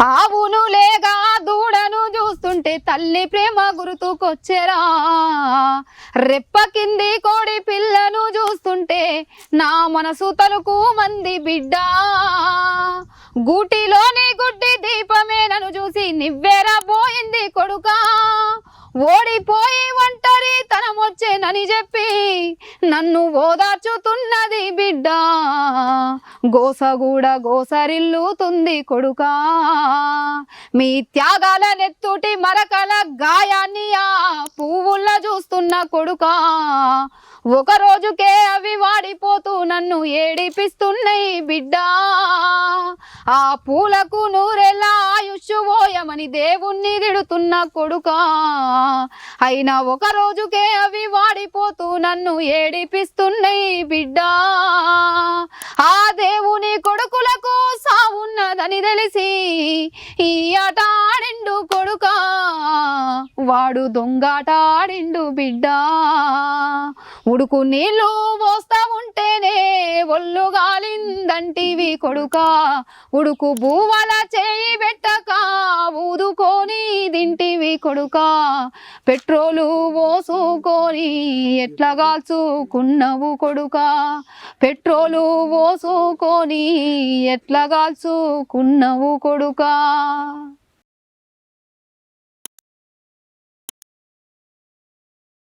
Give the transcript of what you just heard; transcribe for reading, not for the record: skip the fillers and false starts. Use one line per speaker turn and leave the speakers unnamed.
ఆవును లేగా దూడను చూస్తుంటే తల్లి ప్రేమ గుర్తుకొచ్చెరా. రెప్ప కింది కోడి పిల్లను చూస్తుంటే నా మనసు తలుకు మంది బిడ్డ. గూటిలోని గుడ్డి దీపమే నన్ను చూసి నివ్వెరా పోయింది కొడుకా. ఓడిపోయి ఒంటరి తనమొచ్చేనని చెప్పి నన్ను ఓదార్చుతున్నది బిడ్డ. గోసగూడ గోసరిల్లుతుంది కొడుకా. మీ త్యాగాల నెత్తుటి మరకల గాయాన్ని ఆ పువ్వుల్లా చూస్తున్న కొడుకా. ఒక రోజుకే అవి వాడిపోతూ నన్ను ఏడిపిస్తున్నాయి బిడ్డ. ఆ పూలకు నూరెలా ఆయుష్ పోయమని దేవుణ్ణి తిడుతున్న కొడుకా. అయినా ఒక రోజుకే అవి వాడిపోతూ నన్ను ఏడిపిస్తున్నాయి బిడ్డ. ఆ దేవుని కొడుకులకు సావున్నదని తెలిసి ఈ ఆట ఆడిండు కొడుకా. వాడు దొంగాట ఆడిండు బిడ్డ. ఉడుకు నీళ్ళు పోస్తా ఉంటేనే ఒళ్ళు గాలిందంటివి కొడుకా. ఉడుకు బూవల చేయి పెట్టక ఊదుకొని దింటివి కొడుకా. పెట్రోలు పోసుకొని ఎట్లా కాల్చుకున్నవు కొడుకా. పెట్రోలు పోసుకొని ఎట్లా కాల్చుకున్నవు కొడుకా.